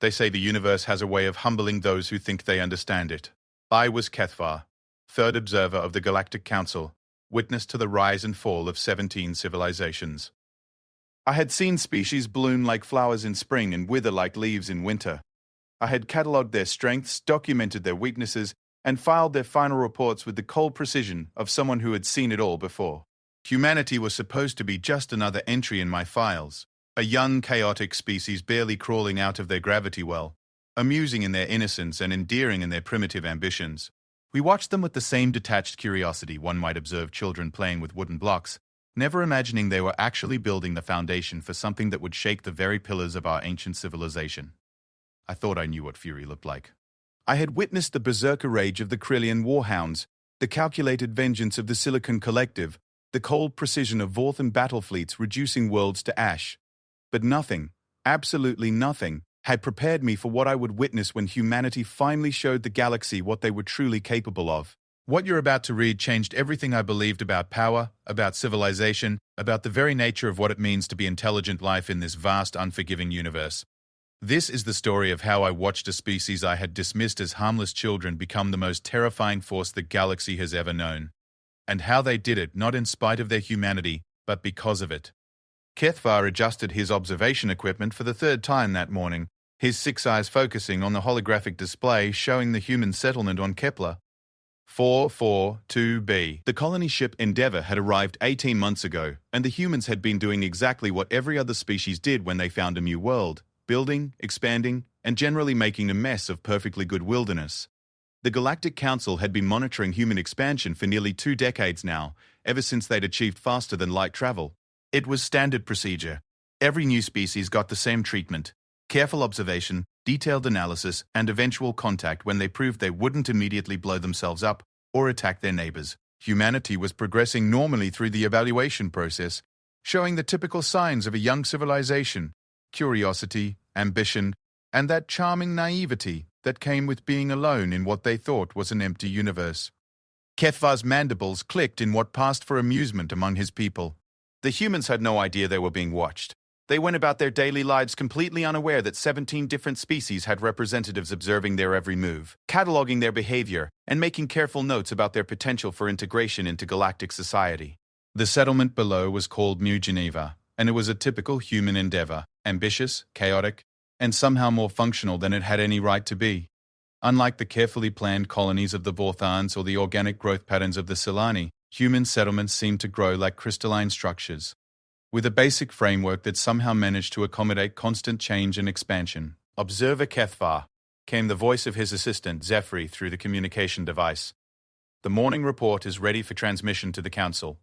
They say the universe has a way of humbling those who think they understand it. I was Kethvar, third observer of the Galactic Council, witness to the rise and fall of 17 civilizations. I had seen species bloom like flowers in spring and wither like leaves in winter. I had catalogued their strengths, documented their weaknesses, and filed their final reports with the cold precision of someone who had seen it all before. Humanity was supposed to be just another entry in my files, a young, chaotic species barely crawling out of their gravity well, amusing in their innocence and endearing in their primitive ambitions. We watched them with the same detached curiosity one might observe children playing with wooden blocks, never imagining they were actually building the foundation for something that would shake the very pillars of our ancient civilization. I thought I knew what fury looked like. I had witnessed the berserker rage of the Krillian warhounds, the calculated vengeance of the Silicon Collective, the cold precision of Vorthan battle fleets reducing worlds to ash. But nothing, absolutely nothing, had prepared me for what I would witness when humanity finally showed the galaxy what they were truly capable of. What you're about to read changed everything I believed about power, about civilization, about the very nature of what it means to be intelligent life in this vast, unforgiving universe. This is the story of how I watched a species I had dismissed as harmless children become the most terrifying force the galaxy has ever known. And how they did it not in spite of their humanity, but because of it. Kethvar adjusted his observation equipment for the third time that morning, his 6 eyes focusing on the holographic display showing the human settlement on Kepler 442b. The colony ship Endeavour had arrived 18 months ago, and the humans had been doing exactly what every other species did when they found a new world, building, expanding, and generally making a mess of perfectly good wilderness. The Galactic Council had been monitoring human expansion for nearly 2 decades now, ever since they'd achieved faster-than-light travel. It was standard procedure. Every new species got the same treatment: careful observation, detailed analysis, and eventual contact when they proved they wouldn't immediately blow themselves up or attack their neighbors. Humanity was progressing normally through the evaluation process, showing the typical signs of a young civilization: curiosity, ambition, and that charming naivety that came with being alone in what they thought was an empty universe. Kethvar's mandibles clicked in what passed for amusement among his people. The humans had no idea they were being watched. They went about their daily lives completely unaware that 17 different species had representatives observing their every move, cataloging their behavior, and making careful notes about their potential for integration into galactic society. The settlement below was called New Geneva, and it was a typical human endeavor, ambitious, chaotic, and somehow more functional than it had any right to be. Unlike the carefully planned colonies of the Vorthans or the organic growth patterns of the Silani, human settlements seemed to grow like crystalline structures, with a basic framework that somehow managed to accommodate constant change and expansion. "Observer Kethvar," came the voice of his assistant, Zephyr, through the communication device. "The morning report is ready for transmission to the Council."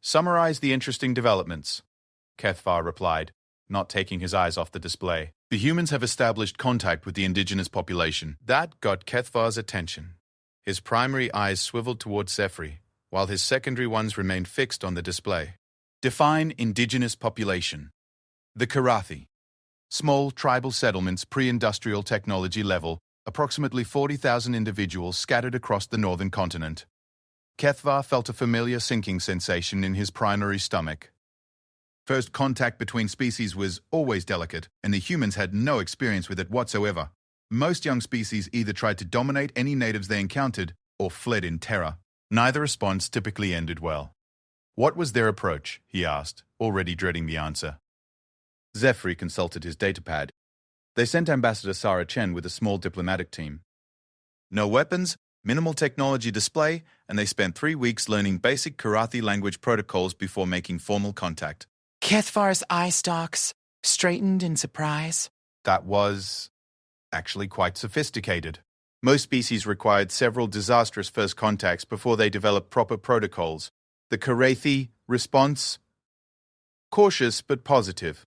"Summarize the interesting developments," Kethvar replied, not taking his eyes off the display. "The humans have established contact with the indigenous population." That got Kethvar's attention. His primary eyes swiveled towards Zephyr, while his secondary ones remained fixed on the display. "Define indigenous population." The Karathi. Small tribal settlements, pre-industrial technology level, approximately 40,000 individuals scattered across the northern continent. Kethvar felt a familiar sinking sensation in his primary stomach. First contact between species was always delicate, and the humans had no experience with it whatsoever. Most young species either tried to dominate any natives they encountered or fled in terror. Neither response typically ended well. What was their approach? He asked, already dreading the answer. Zephyr consulted his datapad. They sent Ambassador Sarah Chen with a small diplomatic team. No weapons, minimal technology display, and they spent 3 weeks learning basic Karathi language protocols before making formal contact. Kethvar's eye stalks straightened in surprise. That was actually quite sophisticated. Most species required several disastrous first contacts before they developed proper protocols. The Karathi response? Cautious but positive.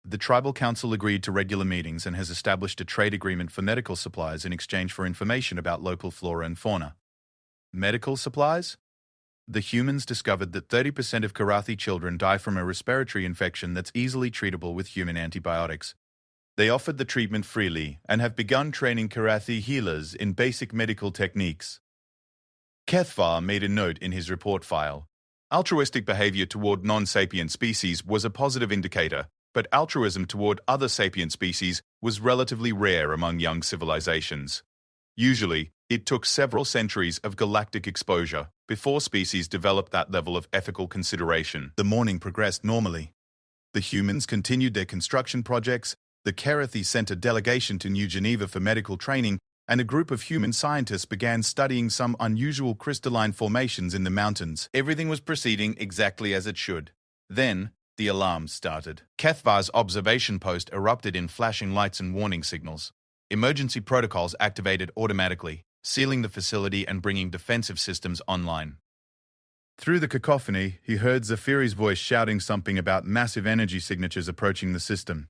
The Tribal Council agreed to regular meetings and has established a trade agreement for medical supplies in exchange for information about local flora and fauna. Medical supplies? The humans discovered that 30% of Karathi children die from a respiratory infection that's easily treatable with human antibiotics. They offered the treatment freely and have begun training Karathi healers in basic medical techniques. Kethvar made a note in his report file. Altruistic behavior toward non-sapient species was a positive indicator, but altruism toward other sapient species was relatively rare among young civilizations. Usually, it took several centuries of galactic exposure before species developed that level of ethical consideration. The morning progressed normally. The humans continued their construction projects, the Kerathi sent a delegation to New Geneva for medical training, and a group of human scientists began studying some unusual crystalline formations in the mountains. Everything was proceeding exactly as it should. Then, the alarms started. Kethvar's observation post erupted in flashing lights and warning signals. Emergency protocols activated automatically, sealing the facility and bringing defensive systems online. Through the cacophony, he heard Zephyri's voice shouting something about massive energy signatures approaching the system.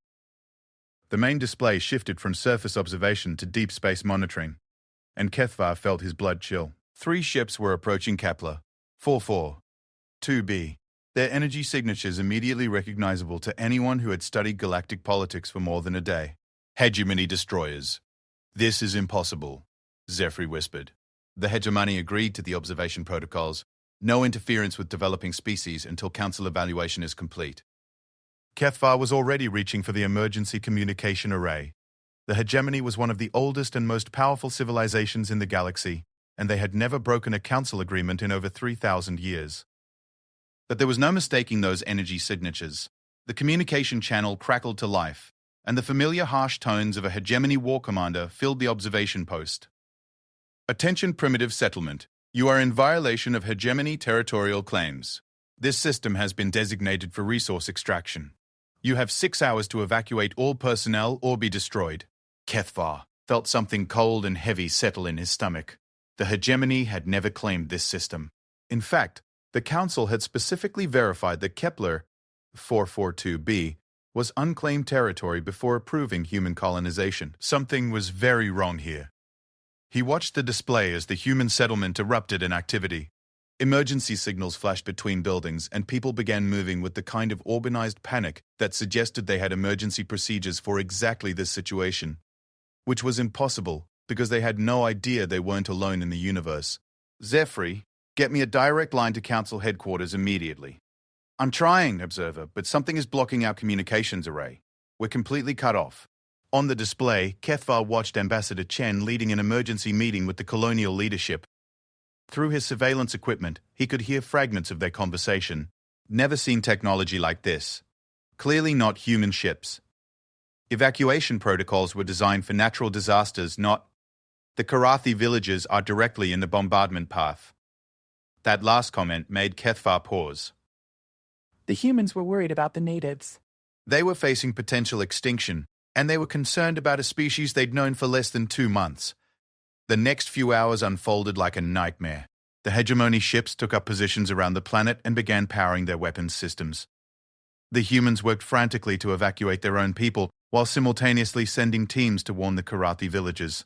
The main display shifted from surface observation to deep space monitoring, and Kethvar felt his blood chill. 3 ships were approaching Kepler, 442b. Their energy signatures immediately recognizable to anyone who had studied galactic politics for more than a day. Hegemony destroyers. This is impossible, Zephyr whispered. The hegemony agreed to the observation protocols. No interference with developing species until Council evaluation is complete. Kethvar was already reaching for the emergency communication array. The hegemony was one of the oldest and most powerful civilizations in the galaxy, and they had never broken a council agreement in over 3,000 years. But there was no mistaking those energy signatures. The communication channel crackled to life, and the familiar harsh tones of a hegemony war commander filled the observation post. Attention primitive settlement. You are in violation of hegemony territorial claims. This system has been designated for resource extraction. You have 6 hours to evacuate all personnel or be destroyed. Kethvar felt something cold and heavy settle in his stomach. The hegemony had never claimed this system. In fact, the Council had specifically verified that Kepler 442b was unclaimed territory before approving human colonization. Something was very wrong here. He watched the display as the human settlement erupted in activity. Emergency signals flashed between buildings, and people began moving with the kind of organized panic that suggested they had emergency procedures for exactly this situation, which was impossible because they had no idea they weren't alone in the universe. Zephyr, get me a direct line to Council headquarters immediately. I'm trying, Observer, but something is blocking our communications array. We're completely cut off. On the display, Kethvar watched Ambassador Chen leading an emergency meeting with the colonial leadership. Through his surveillance equipment, he could hear fragments of their conversation. Never seen technology like this. Clearly not human ships. Evacuation protocols were designed for natural disasters, not... The Kerathi villages are directly in the bombardment path. That last comment made Kethvar pause. The humans were worried about the natives. They were facing potential extinction, and they were concerned about a species they'd known for less than 2 months. The next few hours unfolded like a nightmare. The hegemony ships took up positions around the planet and began powering their weapons systems. The humans worked frantically to evacuate their own people, while simultaneously sending teams to warn the Kerathi villages.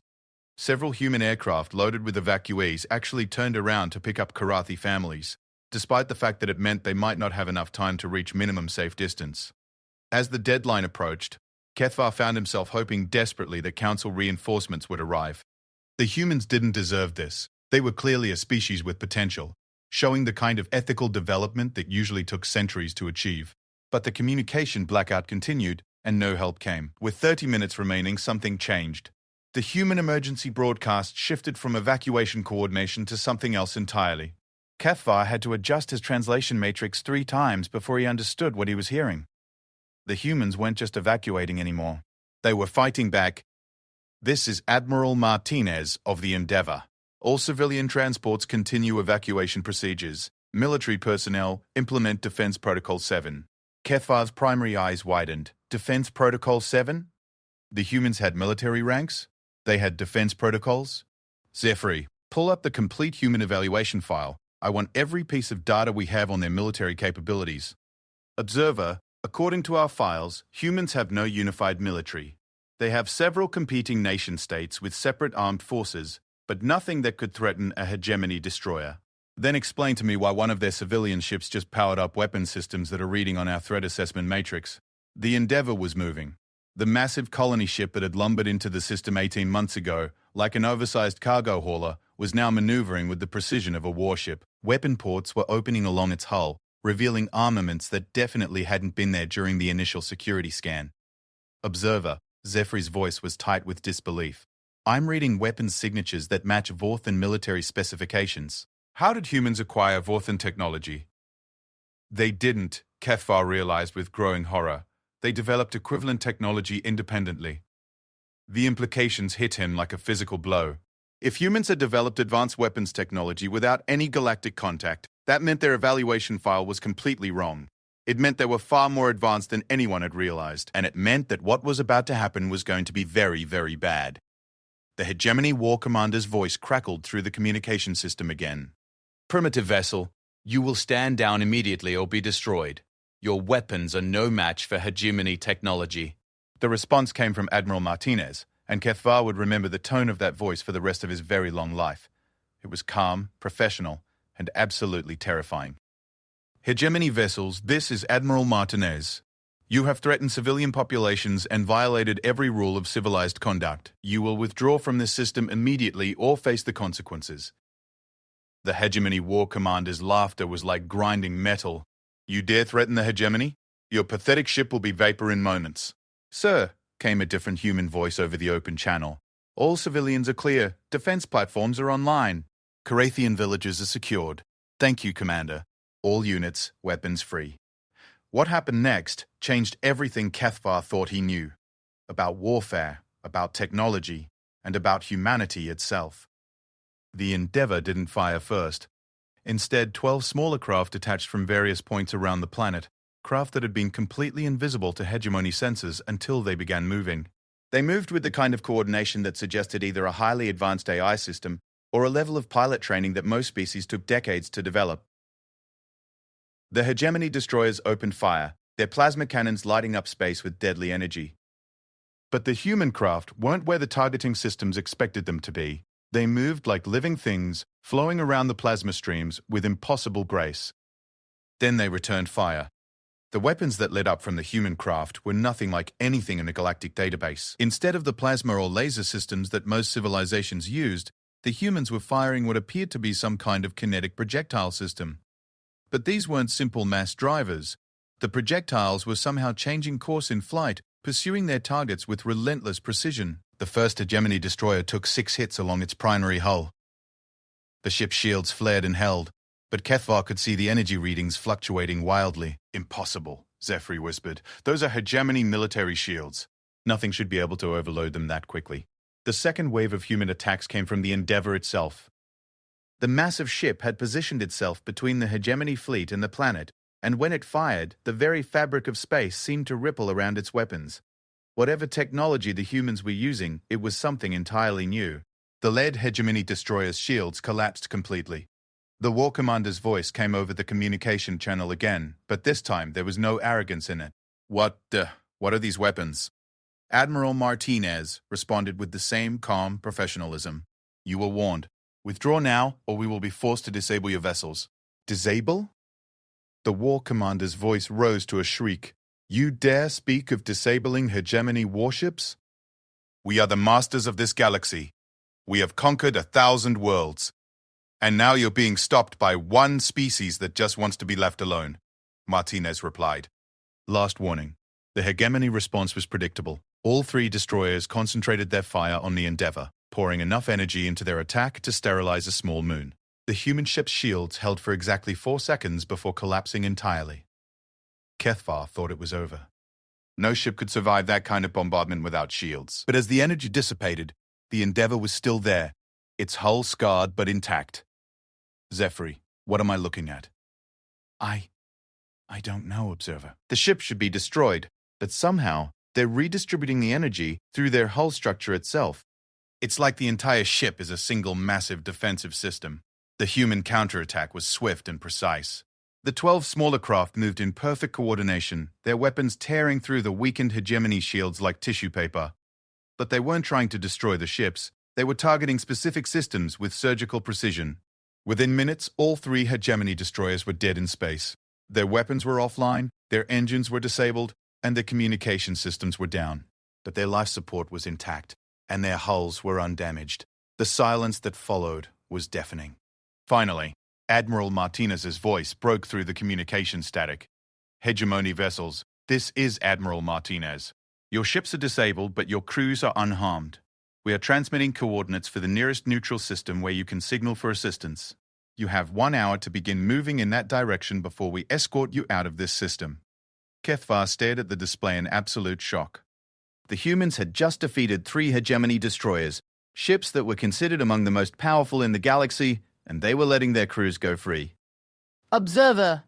Several human aircraft loaded with evacuees actually turned around to pick up Kerathi families, despite the fact that it meant they might not have enough time to reach minimum safe distance. As the deadline approached, Kethvar found himself hoping desperately that Council reinforcements would arrive. The humans didn't deserve this. They were clearly a species with potential, showing the kind of ethical development that usually took centuries to achieve. But the communication blackout continued, and no help came. With 30 minutes remaining, something changed. The human emergency broadcast shifted from evacuation coordination to something else entirely. Kethvar had to adjust his translation matrix 3 times before he understood what he was hearing. The humans weren't just evacuating anymore. They were fighting back. This is Admiral Martinez of the Endeavour. All civilian transports continue evacuation procedures. Military personnel implement Defense Protocol 7. Kethvar's primary eyes widened. Defense Protocol 7? The humans had military ranks? They had defense protocols? Zephyr, pull up the complete human evaluation file. I want every piece of data we have on their military capabilities. Observer, according to our files, humans have no unified military. They have several competing nation-states with separate armed forces, but nothing that could threaten a hegemony destroyer. Then explain to me why one of their civilian ships just powered up weapon systems that are reading on our threat assessment matrix. The Endeavour was moving. The massive colony ship that had lumbered into the system 18 months ago, like an oversized cargo hauler, was now maneuvering with the precision of a warship. Weapon ports were opening along its hull, revealing armaments that definitely hadn't been there during the initial security scan. Observer, Zephyri's voice was tight with disbelief. I'm reading weapons signatures that match Vorthan military specifications. How did humans acquire Vorthan technology? They didn't, Kethvar realized with growing horror. They developed equivalent technology independently. The implications hit him like a physical blow. If humans had developed advanced weapons technology without any galactic contact, that meant their evaluation file was completely wrong. It meant they were far more advanced than anyone had realized, and it meant that what was about to happen was going to be very, very bad. The Hegemony War Commander's voice crackled through the communication system again. Primitive vessel, you will stand down immediately or be destroyed. Your weapons are no match for Hegemony technology. The response came from Admiral Martinez, and Kethvar would remember the tone of that voice for the rest of his very long life. It was calm, professional, and absolutely terrifying. Hegemony vessels, this is Admiral Martinez. You have threatened civilian populations and violated every rule of civilized conduct. You will withdraw from this system immediately or face the consequences. The Hegemony War Commander's laughter was like grinding metal. You dare threaten the Hegemony? Your pathetic ship will be vapor in moments. Sir, came a different human voice over the open channel. All civilians are clear. Defense platforms are online. Carathian villages are secured. Thank you, Commander. All units, weapons free. What happened next changed everything Kethvar thought he knew. About warfare, about technology, and about humanity itself. The Endeavour didn't fire first. Instead, 12 smaller craft detached from various points around the planet, craft that had been completely invisible to Hegemony sensors until they began moving. They moved with the kind of coordination that suggested either a highly advanced AI system or a level of pilot training that most species took decades to develop. The Hegemony destroyers opened fire, their plasma cannons lighting up space with deadly energy. But the human craft weren't where the targeting systems expected them to be. They moved like living things, flowing around the plasma streams with impossible grace. Then they returned fire. The weapons that lit up from the human craft were nothing like anything in a galactic database. Instead of the plasma or laser systems that most civilizations used, the humans were firing what appeared to be some kind of kinetic projectile system. But these weren't simple mass drivers. The projectiles were somehow changing course in flight, pursuing their targets with relentless precision. The first Hegemony destroyer took 6 hits along its primary hull. The ship's shields flared and held, but Kethvar could see the energy readings fluctuating wildly. Impossible, Zephyr whispered. Those are Hegemony military shields. Nothing should be able to overload them that quickly. The second wave of human attacks came from the Endeavour itself. The massive ship had positioned itself between the Hegemony fleet and the planet, and when it fired, the very fabric of space seemed to ripple around its weapons. Whatever technology the humans were using, it was something entirely new. The lead Hegemony destroyer's shields collapsed completely. The War Commander's voice came over the communication channel again, but this time there was no arrogance in it. What are these weapons? Admiral Martinez responded with the same calm professionalism. You were warned. Withdraw now, or we will be forced to disable your vessels. Disable? The War Commander's voice rose to a shriek. You dare speak of disabling Hegemony warships? We are the masters of this galaxy. We have conquered 1,000 worlds. And now you're being stopped by one species that just wants to be left alone, Martinez replied. Last warning. The Hegemony response was predictable. All 3 destroyers concentrated their fire on the Endeavour, pouring enough energy into their attack to sterilize a small moon. The human ship's shields held for exactly 4 seconds before collapsing entirely. Kethvar thought it was over. No ship could survive that kind of bombardment without shields. But as the energy dissipated, the Endeavour was still there, its hull scarred but intact. Zephyr, what am I looking at? I don't know, Observer. The ship should be destroyed, but somehow they're redistributing the energy through their hull structure itself. It's like the entire ship is a single massive defensive system. The human counterattack was swift and precise. The 12 smaller craft moved in perfect coordination, their weapons tearing through the weakened Hegemony shields like tissue paper. But they weren't trying to destroy the ships. They were targeting specific systems with surgical precision. Within minutes, all 3 Hegemony destroyers were dead in space. Their weapons were offline, their engines were disabled, and their communication systems were down. But their life support was intact, and their hulls were undamaged. The silence that followed was deafening. Finally, Admiral Martinez's voice broke through the communication static. Hegemony vessels, this is Admiral Martinez. Your ships are disabled, but your crews are unharmed. We are transmitting coordinates for the nearest neutral system where you can signal for assistance. You have 1 hour to begin moving in that direction before we escort you out of this system. Kethvar stared at the display in absolute shock. The humans had just defeated 3 hegemony destroyers, ships that were considered among the most powerful in the galaxy, and they were letting their crews go free. Observer!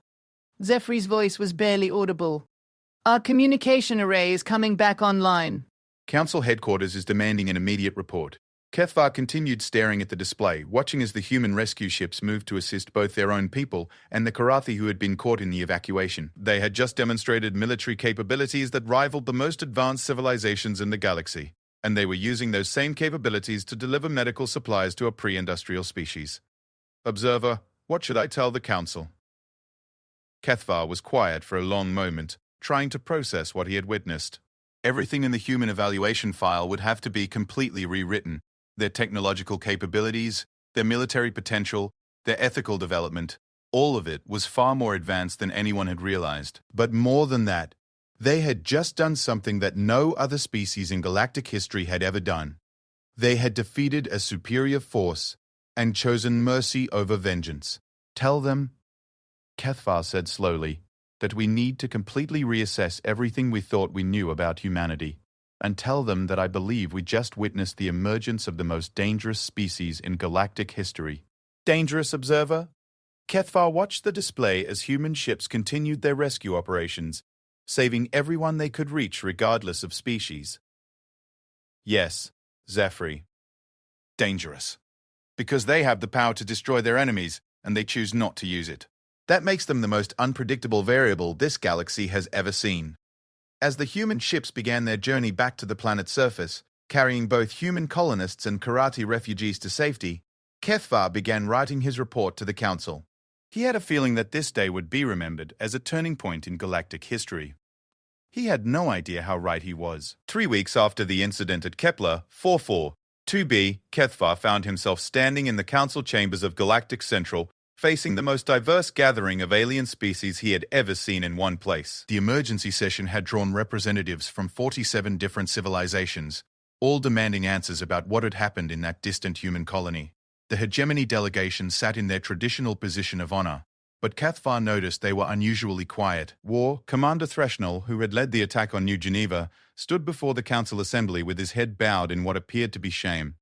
Zephyri's voice was barely audible. Our communication array is coming back online. Council headquarters is demanding an immediate report. Kethvar continued staring at the display, watching as the human rescue ships moved to assist both their own people and the Karathi who had been caught in the evacuation. They had just demonstrated military capabilities that rivaled the most advanced civilizations in the galaxy, and they were using those same capabilities to deliver medical supplies to a pre-industrial species. Observer, what should I tell the Council? Kethvar was quiet for a long moment, trying to process what he had witnessed. Everything in the human evaluation file would have to be completely rewritten. Their technological capabilities, their military potential, their ethical development, all of it was far more advanced than anyone had realized. But more than that, they had just done something that no other species in galactic history had ever done. They had defeated a superior force and chosen mercy over vengeance. Tell them, Kethvar said slowly, that we need to completely reassess everything we thought we knew about humanity. And tell them that I believe we just witnessed the emergence of the most dangerous species in galactic history. Dangerous, Observer? Kethvar watched the display as human ships continued their rescue operations, saving everyone they could reach regardless of species. Yes, Zephyr. Dangerous. Because they have the power to destroy their enemies, and they choose not to use it. That makes them the most unpredictable variable this galaxy has ever seen. As the human ships began their journey back to the planet's surface, carrying both human colonists and Karathi refugees to safety, Kethvar began writing his report to the Council. He had a feeling that this day would be remembered as a turning point in galactic history. He had no idea how right he was. 3 weeks after the incident at Kepler 442b, Kethvar found himself standing in the Council chambers of Galactic Central, facing the most diverse gathering of alien species he had ever seen in one place. The emergency session had drawn representatives from 47 different civilizations, all demanding answers about what had happened in that distant human colony. The hegemony delegation sat in their traditional position of honor, but Kethvar noticed they were unusually quiet. Commander Threshnell, who had led the attack on New Geneva, stood before the Council Assembly with his head bowed in what appeared to be shame.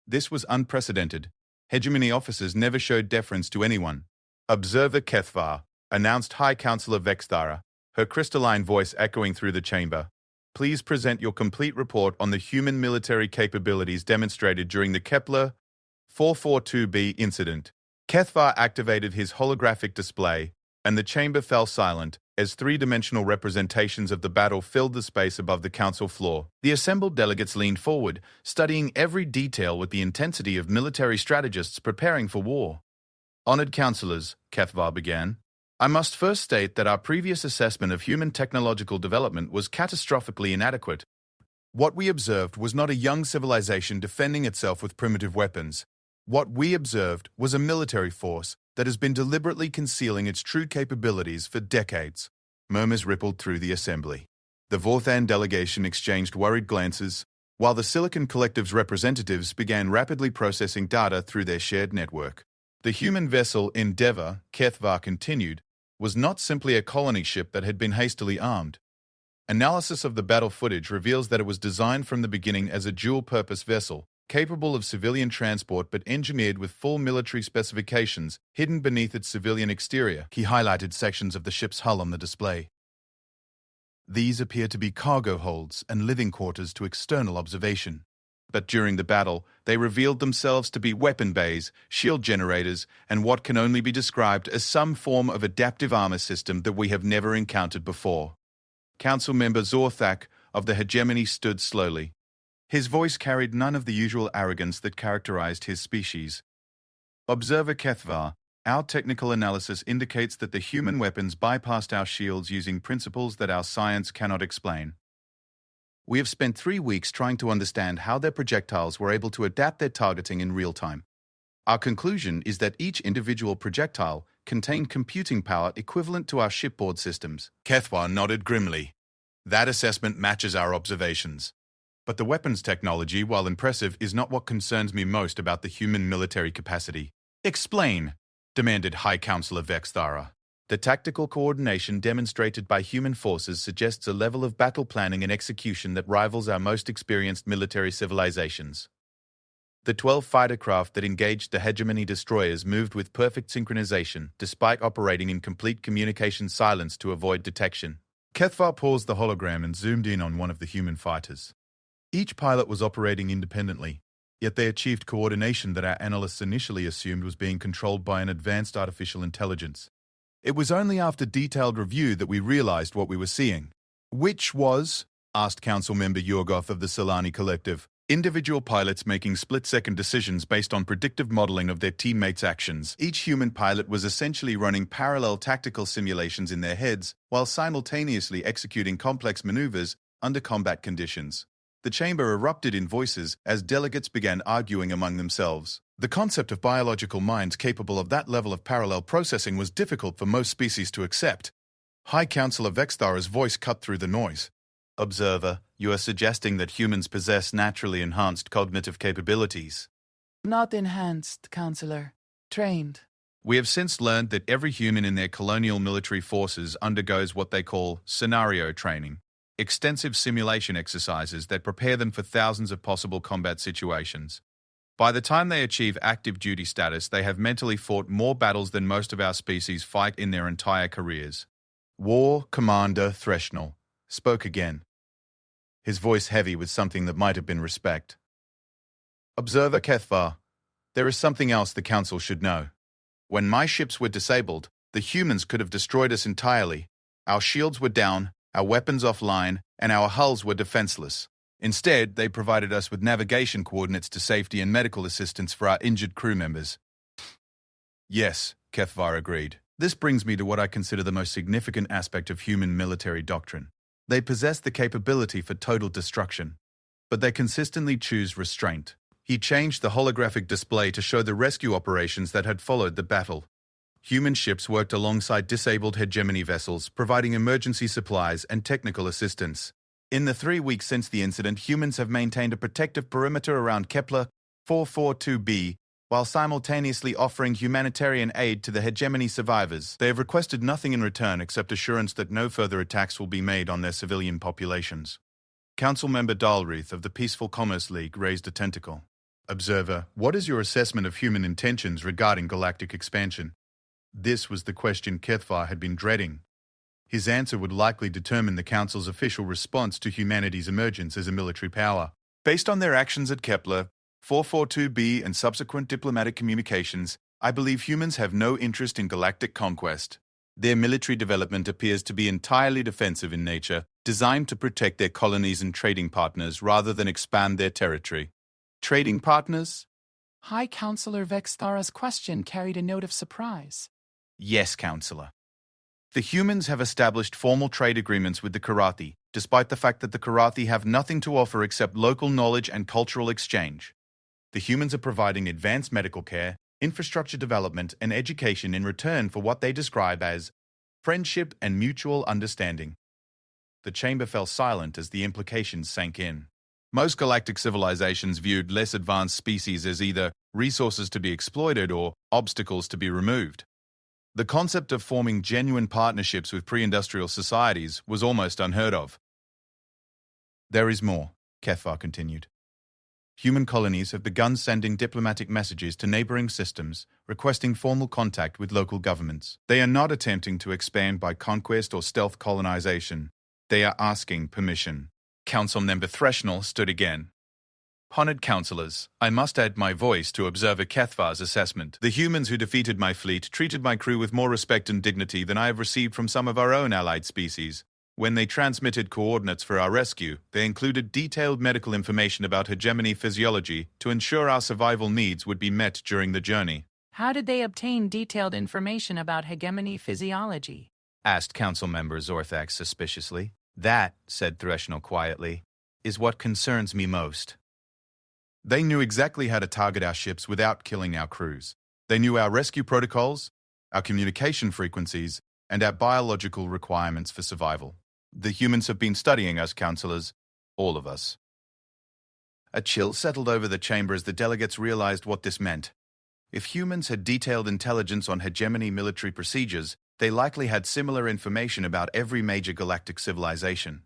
This was unprecedented. Hegemony officers never showed deference to anyone. Observer Kethvar, announced High Counselor Vexthara, her crystalline voice echoing through the chamber. Please present your complete report on the human military capabilities demonstrated during the Kepler 442b incident. Kethvar activated his holographic display, and the chamber fell silent as 3-dimensional representations of the battle filled the space above the council floor. The assembled delegates leaned forward, studying every detail with the intensity of military strategists preparing for war. Honored councillors, Kethvar began, I must first state that our previous assessment of human technological development was catastrophically inadequate. What we observed was not a young civilization defending itself with primitive weapons. What we observed was a military force that has been deliberately concealing its true capabilities for decades. Murmurs rippled through the assembly. The Vorthan delegation exchanged worried glances, while the Silicon Collective's representatives began rapidly processing data through their shared network. The human vessel Endeavour, Kethvar continued, was not simply a colony ship that had been hastily armed. Analysis of the battle footage reveals that it was designed from the beginning as a dual-purpose vessel, capable of civilian transport but engineered with full military specifications hidden beneath its civilian exterior. He highlighted sections of the ship's hull on the display. These appear to be cargo holds and living quarters to external observation. But during the battle, they revealed themselves to be weapon bays, shield generators, and what can only be described as some form of adaptive armor system that we have never encountered before. Council member Zorthak of the Hegemony stood slowly. His voice carried none of the usual arrogance that characterized his species. Observer Kethvar, our technical analysis indicates that the human weapons bypassed our shields using principles that our science cannot explain. We have spent 3 weeks trying to understand how their projectiles were able to adapt their targeting in real time. Our conclusion is that each individual projectile contained computing power equivalent to our shipboard systems. Kethwa nodded grimly. That assessment matches our observations. But the weapons technology, while impressive, is not what concerns me most about the human military capacity. Explain, demanded High Counselor Vexthara. The tactical coordination demonstrated by human forces suggests a level of battle planning and execution that rivals our most experienced military civilizations. The 12 fighter craft that engaged the hegemony destroyers moved with perfect synchronization, despite operating in complete communication silence to avoid detection. Kethvar paused the hologram and zoomed in on one of the human fighters. Each pilot was operating independently, yet they achieved coordination that our analysts initially assumed was being controlled by an advanced artificial intelligence. It was only after detailed review that we realized what we were seeing. Which was, asked Council Member Yorgoth of the Solani Collective, individual pilots making split-second decisions based on predictive modeling of their teammates' actions. Each human pilot was essentially running parallel tactical simulations in their heads while simultaneously executing complex maneuvers under combat conditions. The chamber erupted in voices as delegates began arguing among themselves. The concept of biological minds capable of that level of parallel processing was difficult for most species to accept. High Counselor Vexthara's voice cut through the noise. Observer, you are suggesting that humans possess naturally enhanced cognitive capabilities. Not enhanced, Counselor. Trained. We have since learned that every human in their colonial military forces undergoes what they call scenario training, extensive simulation exercises that prepare them for thousands of possible combat situations. By the time they achieve active duty status, they have mentally fought more battles than most of our species fight in their entire careers. War Commander Threshnell spoke again, his voice heavy with something that might have been respect. Observer Kethvar, there is something else the Council should know. When my ships were disabled, the humans could have destroyed us entirely. Our shields were down, our weapons offline, and our hulls were defenseless. Instead, they provided us with navigation coordinates to safety and medical assistance for our injured crew members. Yes, Kethvar agreed. This brings me to what I consider the most significant aspect of human military doctrine. They possess the capability for total destruction, but they consistently choose restraint. He changed the holographic display to show the rescue operations that had followed the battle. Human ships worked alongside disabled hegemony vessels, providing emergency supplies and technical assistance. In the 3 weeks since the incident, humans have maintained a protective perimeter around Kepler 442b, while simultaneously offering humanitarian aid to the hegemony survivors. They have requested nothing in return except assurance that no further attacks will be made on their civilian populations. Council Member Dalruth of the Peaceful Commerce League raised a tentacle. Observer, what is your assessment of human intentions regarding galactic expansion? This was the question Kethvar had been dreading. His answer would likely determine the Council's official response to humanity's emergence as a military power. Based on their actions at Kepler 442b and subsequent diplomatic communications, I believe humans have no interest in galactic conquest. Their military development appears to be entirely defensive in nature, designed to protect their colonies and trading partners rather than expand their territory. Trading partners? High Counselor Vexthara's question carried a note of surprise. Yes, Counselor. The humans have established formal trade agreements with the Karathi, despite the fact that the Karathi have nothing to offer except local knowledge and cultural exchange. The humans are providing advanced medical care, infrastructure development, and education in return for what they describe as friendship and mutual understanding. The chamber fell silent as the implications sank in. Most galactic civilizations viewed less advanced species as either resources to be exploited or obstacles to be removed. The concept of forming genuine partnerships with pre-industrial societies was almost unheard of. There is more, Kethvar continued. Human colonies have begun sending diplomatic messages to neighboring systems, requesting formal contact with local governments. They are not attempting to expand by conquest or stealth colonization. They are asking permission. Council Member Threshnell stood again. Honored councillors, I must add my voice to Observer Kethvar's assessment. The humans who defeated my fleet treated my crew with more respect and dignity than I have received from some of our own allied species. When they transmitted coordinates for our rescue, they included detailed medical information about hegemony physiology to ensure our survival needs would be met during the journey. How did they obtain detailed information about hegemony physiology? Asked Council Member Zorthax suspiciously. That, said Threshnell quietly, is what concerns me most. They knew exactly how to target our ships without killing our crews. They knew our rescue protocols, our communication frequencies, and our biological requirements for survival. The humans have been studying us, counselors, all of us. A chill settled over the chamber as the delegates realized what this meant. If humans had detailed intelligence on hegemony military procedures, they likely had similar information about every major galactic civilization.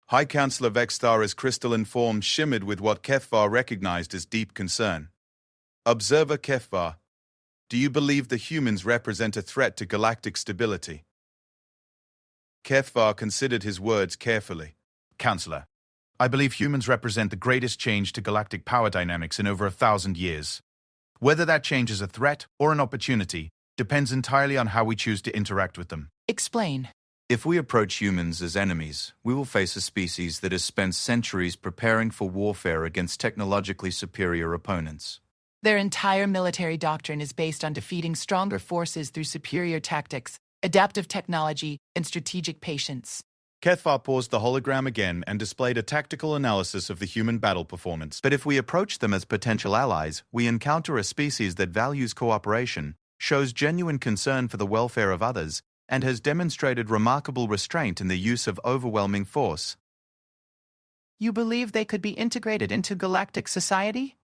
High Counselor Vexthara's crystalline form shimmered with what Kethvar recognized as deep concern. Observer Kethvar, do you believe the humans represent a threat to galactic stability? Kethvar considered his words carefully. Counselor, I believe humans represent the greatest change to galactic power dynamics in over 1,000 years. Whether that change is a threat or an opportunity depends entirely on how we choose to interact with them. Explain. If we approach humans as enemies, we will face a species that has spent centuries preparing for warfare against technologically superior opponents. Their entire military doctrine is based on defeating stronger forces through superior tactics, adaptive technology, and strategic patience. Kethvar paused the hologram again and displayed a tactical analysis of the human battle performance. But if we approach them as potential allies, we encounter a species that values cooperation, shows genuine concern for the welfare of others, and has demonstrated remarkable restraint in the use of overwhelming force. You believe they could be integrated into galactic society?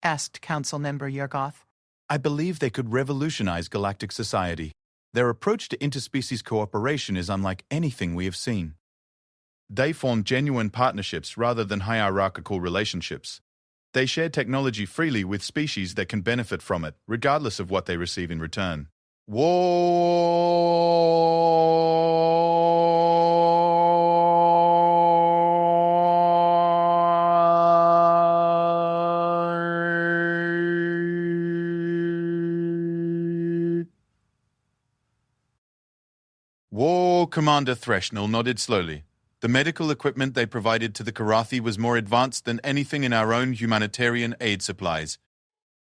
Asked Council Member Yergoth. I believe they could revolutionize galactic society. Their approach to interspecies cooperation is unlike anything we have seen. They form genuine partnerships rather than hierarchical relationships. They share technology freely with species that can benefit from it, regardless of what they receive in return. War Commander Threshnell nodded slowly. The medical equipment they provided to the Karathi was more advanced than anything in our own humanitarian aid supplies.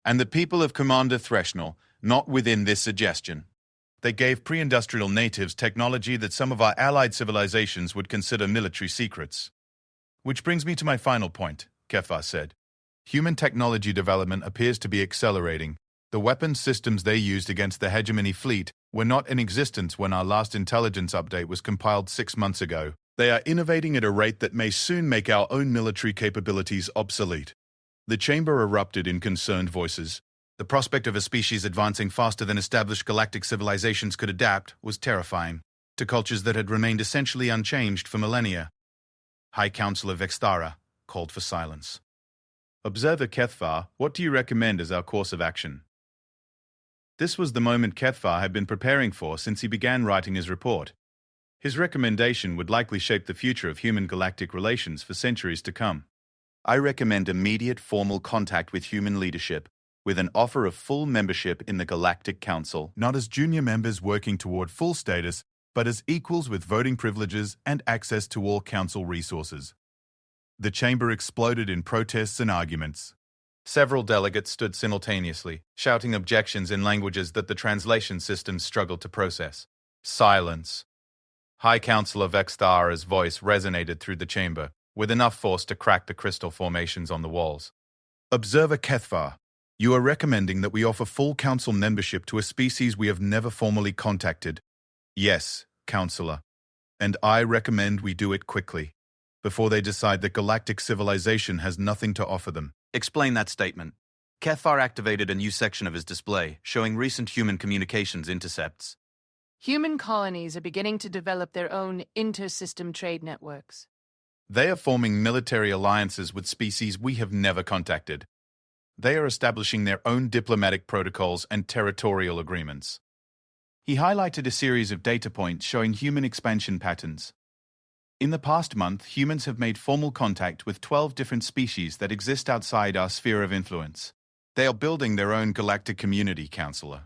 And the people of Commander Threshnell, not within this suggestion. They gave pre-industrial natives technology that some of our allied civilizations would consider military secrets. Which brings me to my final point, Kethvar said. Human technology development appears to be accelerating. The weapons systems they used against the hegemony fleet were not in existence when our last intelligence update was compiled 6 months ago. They are innovating at a rate that may soon make our own military capabilities obsolete. The chamber erupted in concerned voices. The prospect of a species advancing faster than established galactic civilizations could adapt was terrifying, to cultures that had remained essentially unchanged for millennia. High Counselor Vexthara called for silence. Observer Kethvar, what do you recommend as our course of action? This was the moment Kethvar had been preparing for since he began writing his report. His recommendation would likely shape the future of human-galactic relations for centuries to come. I recommend immediate formal contact with human leadership, with an offer of full membership in the Galactic Council, not as junior members working toward full status, but as equals with voting privileges and access to all council resources. The chamber exploded in protests and arguments. Several delegates stood simultaneously, shouting objections in languages that the translation systems struggled to process. Silence. High Counselor Vexthara's voice resonated through the chamber, with enough force to crack the crystal formations on the walls. Observer Kethvar, you are recommending that we offer full council membership to a species we have never formally contacted. Yes, Counselor. And I recommend we do it quickly, before they decide that galactic civilization has nothing to offer them. Explain that statement. Kethvar activated a new section of his display, showing recent human communications intercepts. Human colonies are beginning to develop their own inter-system trade networks. They are forming military alliances with species we have never contacted. They are establishing their own diplomatic protocols and territorial agreements. He highlighted a series of data points showing human expansion patterns. In the past month, humans have made formal contact with 12 different species that exist outside our sphere of influence. They are building their own galactic community, Counselor.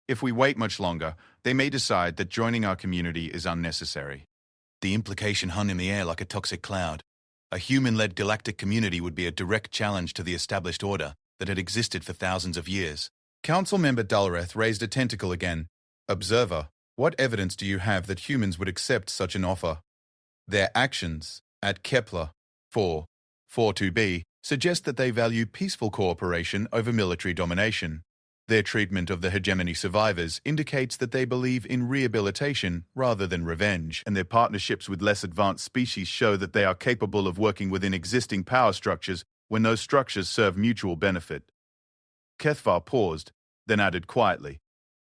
If we wait much longer, they may decide that joining our community is unnecessary. The implication hung in the air like a toxic cloud. A human-led galactic community would be a direct challenge to the established order that had existed for thousands of years. Council member Dulreth raised a tentacle again. Observer, what evidence do you have that humans would accept such an offer? Their actions, at Kepler 4.42b, suggest that they value peaceful cooperation over military domination. Their treatment of the hegemony survivors indicates that they believe in rehabilitation rather than revenge, and their partnerships with less advanced species show that they are capable of working within existing power structures when those structures serve mutual benefit. Kethvar paused, then added quietly,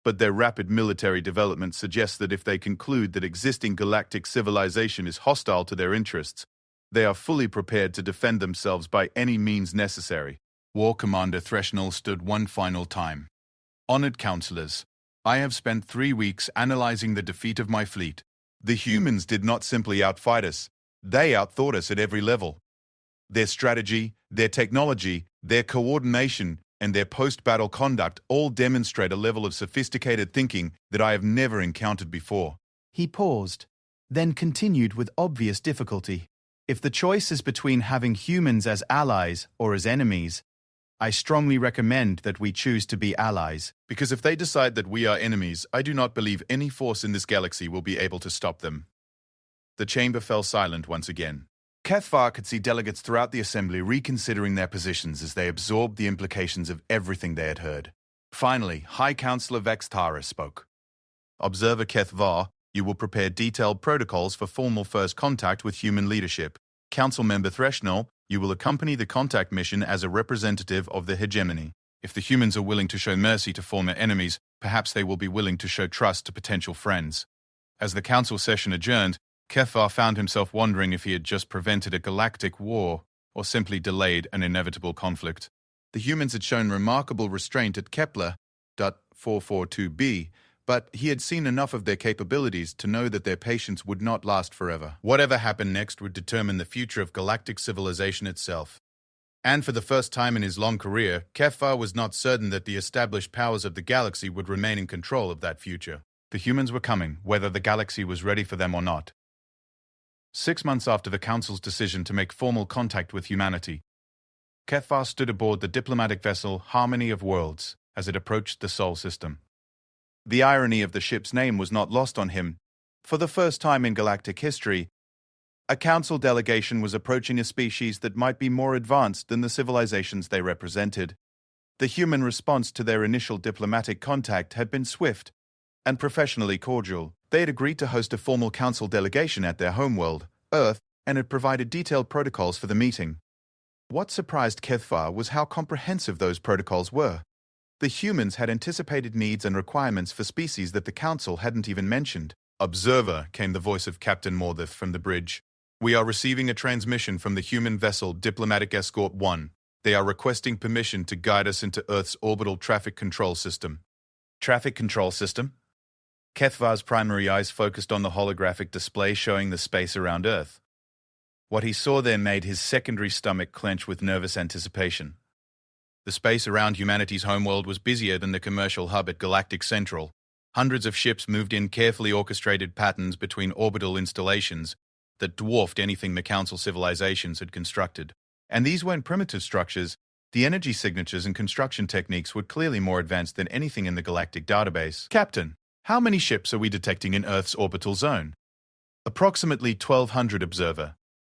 but their rapid military development suggests that if they conclude that existing galactic civilization is hostile to their interests, they are fully prepared to defend themselves by any means necessary. War Commander Threshnell stood one final time. Honored counselors, I have spent 3 weeks analyzing the defeat of my fleet. The humans did not simply outfight us, they outthought us at every level. Their strategy, their technology, their coordination, and their post-battle conduct all demonstrate a level of sophisticated thinking that I have never encountered before. He paused, then continued with obvious difficulty. If the choice is between having humans as allies or as enemies, I strongly recommend that we choose to be allies. Because if they decide that we are enemies, I do not believe any force in this galaxy will be able to stop them. The chamber fell silent once again. Kethvar could see delegates throughout the assembly reconsidering their positions as they absorbed the implications of everything they had heard. Finally, High Counselor Vextara spoke. Observer Kethvar, you will prepare detailed protocols for formal first contact with human leadership. Council Member Threshnell, you will accompany the contact mission as a representative of the hegemony. If the humans are willing to show mercy to former enemies, perhaps they will be willing to show trust to potential friends. As the council session adjourned, Kethvar found himself wondering if he had just prevented a galactic war or simply delayed an inevitable conflict. The humans had shown remarkable restraint at Kepler.442b, but he had seen enough of their capabilities to know that their patience would not last forever. Whatever happened next would determine the future of galactic civilization itself. And for the first time in his long career, Kethvar was not certain that the established powers of the galaxy would remain in control of that future. The humans were coming, whether the galaxy was ready for them or not. 6 months after the Council's decision to make formal contact with humanity, Kethvar stood aboard the diplomatic vessel Harmony of Worlds as it approached the Sol system. The irony of the ship's name was not lost on him. For the first time in galactic history, a council delegation was approaching a species that might be more advanced than the civilizations they represented. The human response to their initial diplomatic contact had been swift and professionally cordial. They had agreed to host a formal council delegation at their homeworld, Earth, and had provided detailed protocols for the meeting. What surprised Kethvar was how comprehensive those protocols were. The humans had anticipated needs and requirements for species that the Council hadn't even mentioned. Observer, came the voice of Captain Morthith from the bridge. We are receiving a transmission from the human vessel Diplomatic Escort 1. They are requesting permission to guide us into Earth's orbital traffic control system. Traffic control system? Kethvar's primary eyes focused on the holographic display showing the space around Earth. What he saw there made his secondary stomach clench with nervous anticipation. The space around humanity's homeworld was busier than the commercial hub at Galactic Central. Hundreds of ships moved in carefully orchestrated patterns between orbital installations that dwarfed anything the Council civilizations had constructed. And these weren't primitive structures. The energy signatures and construction techniques were clearly more advanced than anything in the galactic database. Captain, how many ships are we detecting in Earth's orbital zone? Approximately 1,200, observer.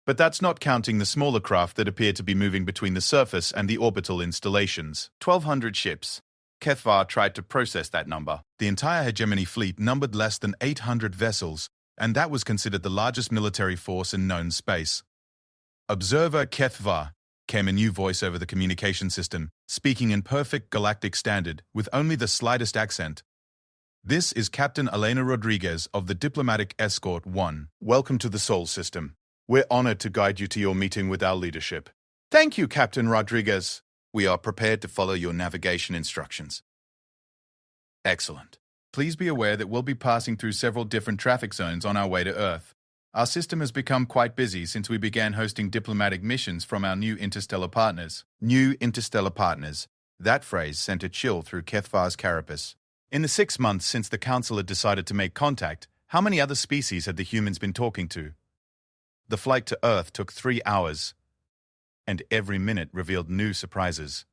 But that's not counting the smaller craft that appear to be moving between the surface and the orbital installations. 1,200 ships. Kethvar tried to process that number. The entire hegemony fleet numbered less than 800 vessels, and that was considered the largest military force in known space. Observer Kethvar, came a new voice over the communication system, speaking in perfect galactic standard, with only the slightest accent. This is Captain Elena Rodriguez of the Diplomatic Escort 1. Welcome to the Sol system. We're honored to guide you to your meeting with our leadership. Thank you, Captain Rodriguez. We are prepared to follow your navigation instructions. Excellent. Please be aware that we'll be passing through several different traffic zones on our way to Earth. Our system has become quite busy since we began hosting diplomatic missions from our new interstellar partners. New interstellar partners. That phrase sent a chill through Kethvar's carapace. In the 6 months since the Council had decided to make contact, how many other species had the humans been talking to? The flight to Earth took 3 hours, and every minute revealed new surprises.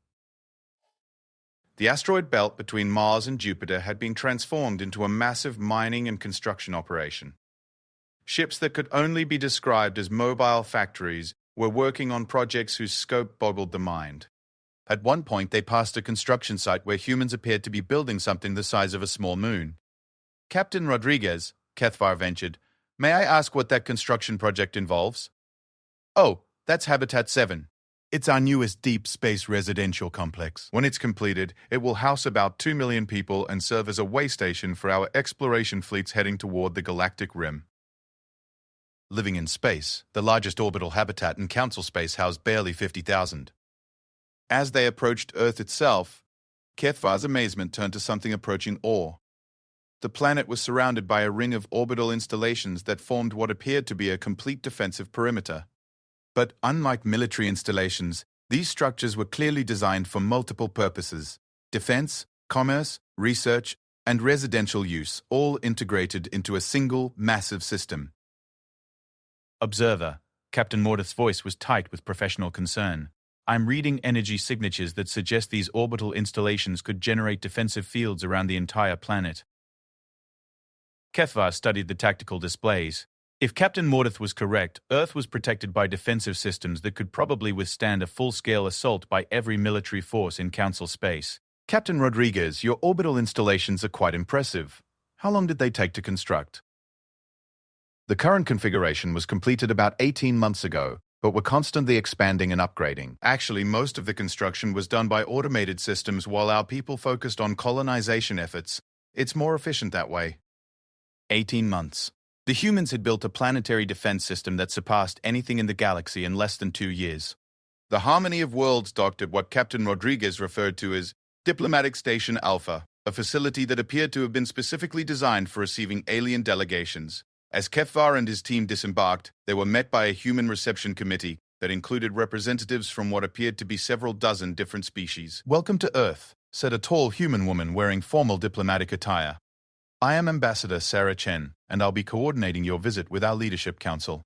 The asteroid belt between Mars and Jupiter had been transformed into a massive mining and construction operation. Ships that could only be described as mobile factories were working on projects whose scope boggled the mind. At one point, they passed a construction site where humans appeared to be building something the size of a small moon. Captain Rodriguez, Kethvar ventured, "May I ask what that construction project involves?" "Oh, that's Habitat 7. It's our newest deep space residential complex. When it's completed, it will house about 2 million people and serve as a way station for our exploration fleets heading toward the galactic rim." Living in space, the largest orbital habitat in Council space housed barely 50,000. As they approached Earth itself, Kethvar's amazement turned to something approaching awe. The planet was surrounded by a ring of orbital installations that formed what appeared to be a complete defensive perimeter. But unlike military installations, these structures were clearly designed for multiple purposes: defense, commerce, research, and residential use, all integrated into a single, massive system. Observer. Captain Mortith's voice was tight with professional concern. "I'm reading energy signatures that suggest these orbital installations could generate defensive fields around the entire planet." Kethvar studied the tactical displays. If Captain Mortith was correct, Earth was protected by defensive systems that could probably withstand a full-scale assault by every military force in Council space. Captain Rodriguez, your orbital installations are quite impressive. How long did they take to construct? The current configuration was completed about 18 months ago, but we're constantly expanding and upgrading. Actually, most of the construction was done by automated systems while our people focused on colonization efforts. It's more efficient that way. 18 months. The humans had built a planetary defense system that surpassed anything in the galaxy in less than 2 years. The Harmony of Worlds docked at what Captain Rodriguez referred to as Diplomatic Station Alpha, a facility that appeared to have been specifically designed for receiving alien delegations. As Kethvar and his team disembarked, they were met by a human reception committee that included representatives from what appeared to be several dozen different species. "Welcome to Earth," said a tall human woman wearing formal diplomatic attire. "I am Ambassador Sarah Chen, and I'll be coordinating your visit with our Leadership Council."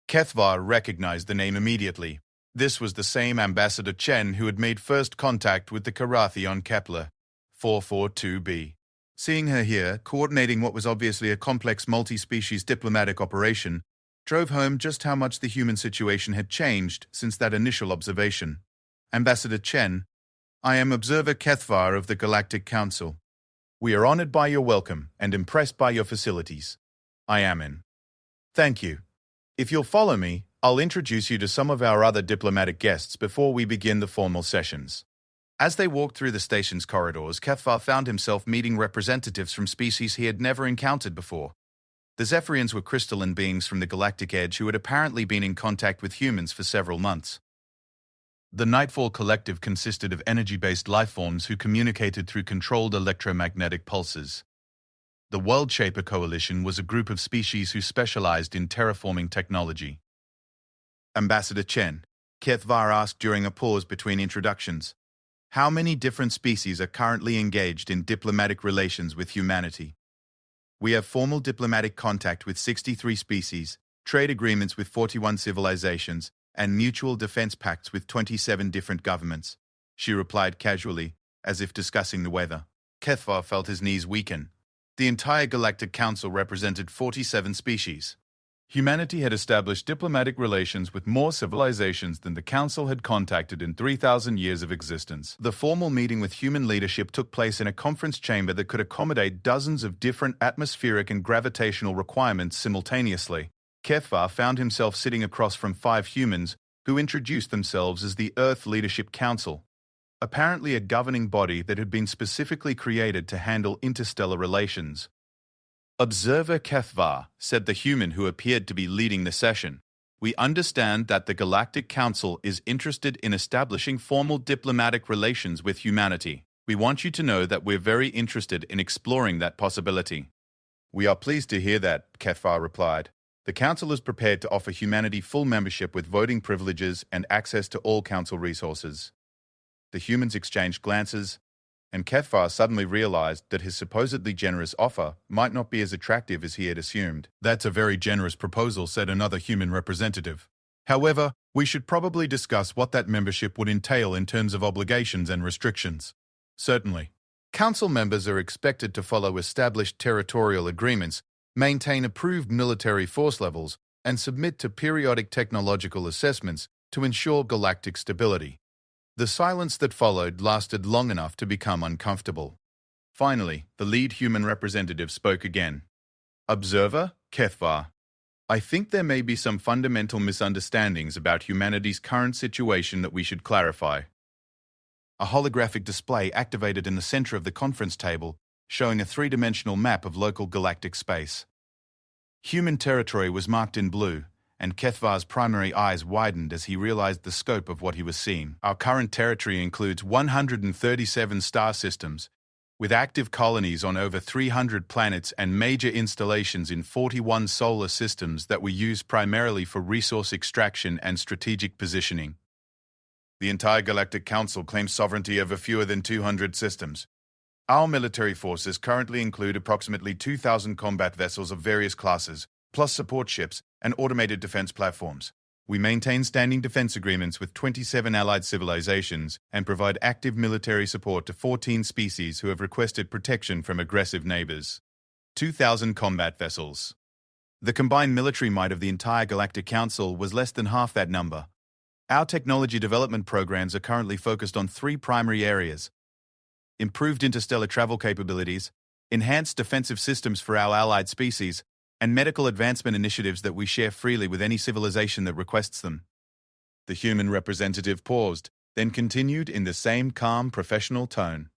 Kethvar recognized the name immediately. This was the same Ambassador Chen who had made first contact with the Karathi on Kepler 442b. Seeing her here, coordinating what was obviously a complex multi-species diplomatic operation, drove home just how much the human situation had changed since that initial observation. "Ambassador Chen, I am Observer Kethvar of the Galactic Council. We are honored by your welcome and impressed by your facilities." "I am in." "Thank you. If you'll follow me, I'll introduce you to some of our other diplomatic guests before we begin the formal sessions." As they walked through the station's corridors, Kethvar found himself meeting representatives from species he had never encountered before. The Zephyrians were crystalline beings from the galactic edge who had apparently been in contact with humans for several months. The Nightfall Collective consisted of energy-based lifeforms who communicated through controlled electromagnetic pulses. The World Shaper Coalition was a group of species who specialized in terraforming technology. "Ambassador Chen," Kethvar asked during a pause between introductions, "how many different species are currently engaged in diplomatic relations with humanity?" "We have formal diplomatic contact with 63 species, trade agreements with 41 civilizations, and mutual defense pacts with 27 different governments," she replied casually, as if discussing the weather. Kethvar felt his knees weaken. The entire Galactic Council represented 47 species. Humanity had established diplomatic relations with more civilizations than the Council had contacted in 3,000 years of existence. The formal meeting with human leadership took place in a conference chamber that could accommodate dozens of different atmospheric and gravitational requirements simultaneously. Kethvar found himself sitting across from 5 humans who introduced themselves as the Earth Leadership Council, apparently a governing body that had been specifically created to handle interstellar relations. "Observer Kethvar," said the human who appeared to be leading the session, "we understand that the Galactic Council is interested in establishing formal diplomatic relations with humanity. We want you to know that we're very interested in exploring that possibility." "We are pleased to hear that," Kethvar replied. "The Council is prepared to offer humanity full membership with voting privileges and access to all Council resources." The humans exchanged glances, and Kethvar suddenly realized that his supposedly generous offer might not be as attractive as he had assumed. "That's a very generous proposal," said another human representative. "However, we should probably discuss what that membership would entail in terms of obligations and restrictions." "Certainly. Council members are expected to follow established territorial agreements, maintain approved military force levels, and submit to periodic technological assessments to ensure galactic stability. The silence that followed lasted long enough to become uncomfortable. Finally, the lead human representative spoke again. Observer, HFY. I think there may be some fundamental misunderstandings about humanity's current situation that we should clarify. A holographic display activated in the center of the conference table, showing a three-dimensional map of local galactic space. Human territory was marked in blue, and HFY's primary eyes widened as he realized the scope of what he was seeing. Our current territory includes 137 star systems, with active colonies on over 300 planets and major installations in 41 solar systems that we use primarily for resource extraction and strategic positioning. The entire Galactic Council claims sovereignty over fewer than 200 systems. Our military forces currently include approximately 2,000 combat vessels of various classes, plus support ships and automated defense platforms. We maintain standing defense agreements with 27 allied civilizations and provide active military support to 14 species who have requested protection from aggressive neighbors. 2,000 combat vessels. The combined military might of the entire Galactic Council was less than half that number. Our technology development programs are currently focused on three primary areas: improved interstellar travel capabilities, enhanced defensive systems for our allied species, and medical advancement initiatives that we share freely with any civilization that requests them. The human representative paused, then continued in the same calm, professional tone.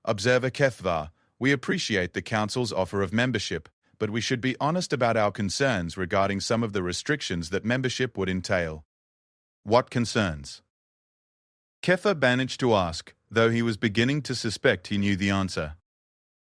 Observer HFY, we appreciate the Council's offer of membership, but we should be honest about our concerns regarding some of the restrictions that membership would entail. What concerns? HFY managed to ask, though he was beginning to suspect he knew the answer.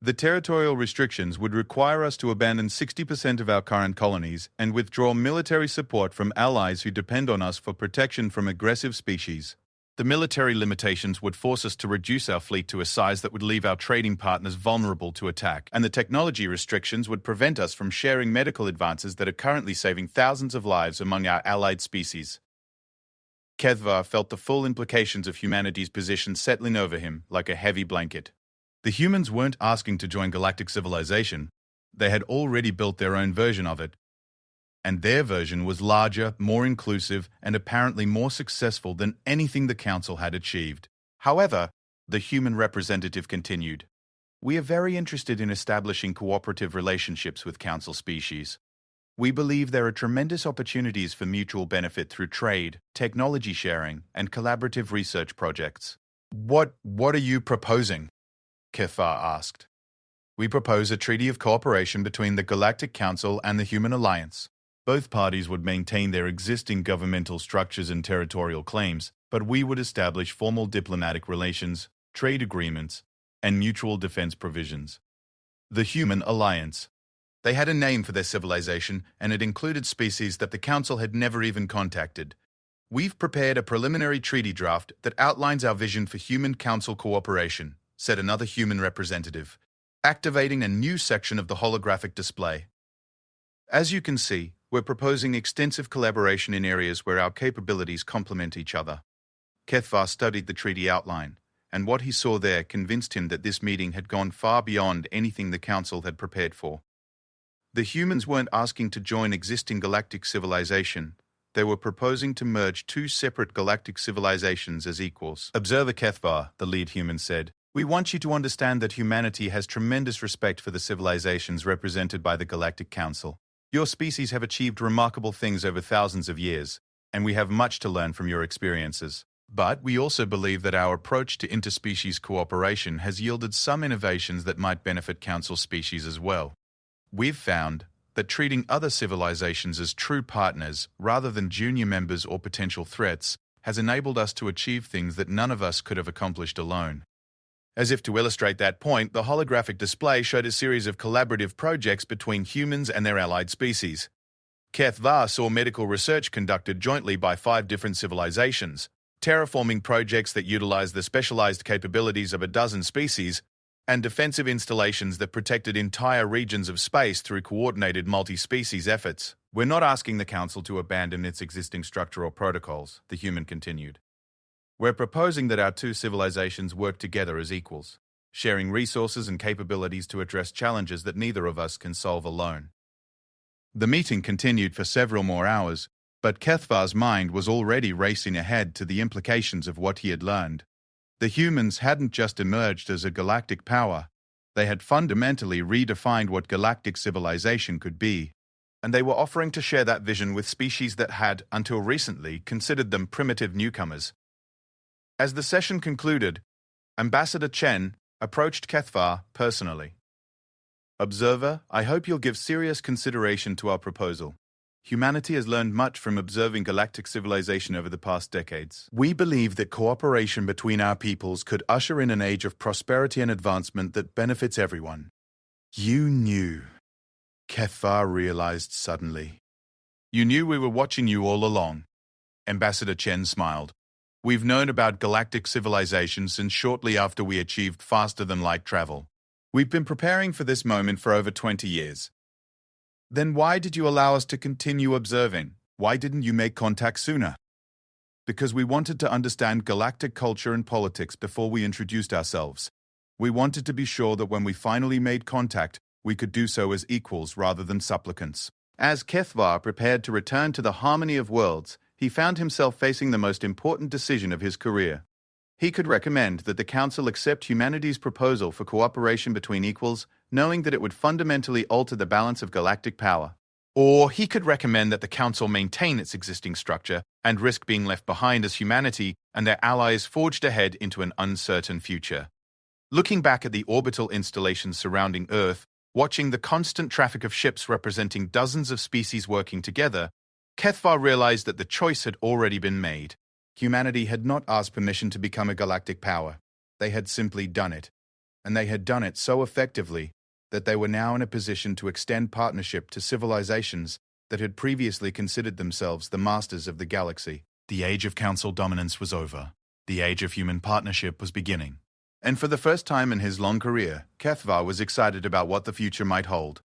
The territorial restrictions would require us to abandon 60% of our current colonies and withdraw military support from allies who depend on us for protection from aggressive species. The military limitations would force us to reduce our fleet to a size that would leave our trading partners vulnerable to attack, and the technology restrictions would prevent us from sharing medical advances that are currently saving thousands of lives among our allied species. HFY felt the full implications of humanity's position settling over him like a heavy blanket. The humans weren't asking to join galactic civilization. They had already built their own version of it. And their version was larger, more inclusive, and apparently more successful than anything the Council had achieved. However, the human representative continued, we are very interested in establishing cooperative relationships with Council species. We believe there are tremendous opportunities for mutual benefit through trade, technology sharing, and collaborative research projects. What are you proposing? HFY asked. We propose a treaty of cooperation between the Galactic Council and the Human Alliance. Both parties would maintain their existing governmental structures and territorial claims, but we would establish formal diplomatic relations, trade agreements, and mutual defense provisions. The Human Alliance. They had a name for their civilization, and it included species that the Council had never even contacted. We've prepared a preliminary treaty draft that outlines our vision for Human Council cooperation, said another human representative, activating a new section of the holographic display. As you can see, we're proposing extensive collaboration in areas where our capabilities complement each other. HFY studied the treaty outline, and what he saw there convinced him that this meeting had gone far beyond anything the Council had prepared for. The humans weren't asking to join existing galactic civilization. They were proposing to merge two separate galactic civilizations as equals. Observer HFY, the lead human said, we want you to understand that humanity has tremendous respect for the civilizations represented by the Galactic Council. Your species have achieved remarkable things over thousands of years, and we have much to learn from your experiences. But we also believe that our approach to interspecies cooperation has yielded some innovations that might benefit Council species as well. We've found that treating other civilizations as true partners rather than junior members or potential threats has enabled us to achieve things that none of us could have accomplished alone. As if to illustrate that point, the holographic display showed a series of collaborative projects between humans and their allied species. HFY saw medical research conducted jointly by 5 different civilizations, terraforming projects that utilize the specialized capabilities of a dozen species, and defensive installations that protected entire regions of space through coordinated multi-species efforts. We're not asking the Council to abandon its existing structure or protocols, the human continued. We're proposing that our two civilizations work together as equals, sharing resources and capabilities to address challenges that neither of us can solve alone. The meeting continued for several more hours, but Kethvar's mind was already racing ahead to the implications of what he had learned. The humans hadn't just emerged as a galactic power, they had fundamentally redefined what galactic civilization could be, and they were offering to share that vision with species that had, until recently, considered them primitive newcomers. As the session concluded, Ambassador Chen approached Kethvar personally. "Observer, I hope you'll give serious consideration to our proposal. Humanity has learned much from observing galactic civilization over the past decades. We believe that cooperation between our peoples could usher in an age of prosperity and advancement that benefits everyone." "You knew," Kethvar realized suddenly. "You knew we were watching you all along." Ambassador Chen smiled. "We've known about galactic civilization since shortly after we achieved faster-than-light travel. We've been preparing for this moment for over 20 years. Then why did you allow us to continue observing? Why didn't you make contact sooner?" "Because we wanted to understand galactic culture and politics before we introduced ourselves. We wanted to be sure that when we finally made contact, we could do so as equals rather than supplicants." As Kethvar prepared to return to the harmony of worlds, he found himself facing the most important decision of his career. He could recommend that the Council accept humanity's proposal for cooperation between equals, knowing that it would fundamentally alter the balance of galactic power. Or he could recommend that the Council maintain its existing structure and risk being left behind as humanity and their allies forged ahead into an uncertain future. Looking back at the orbital installations surrounding Earth, watching the constant traffic of ships representing dozens of species working together, Kethvar realized that the choice had already been made. Humanity had not asked permission to become a galactic power. They had simply done it. And they had done it so effectively that they were now in a position to extend partnership to civilizations that had previously considered themselves the masters of the galaxy. The age of council dominance was over. The age of human partnership was beginning. And for the first time in his long career, Kethvar was excited about what the future might hold.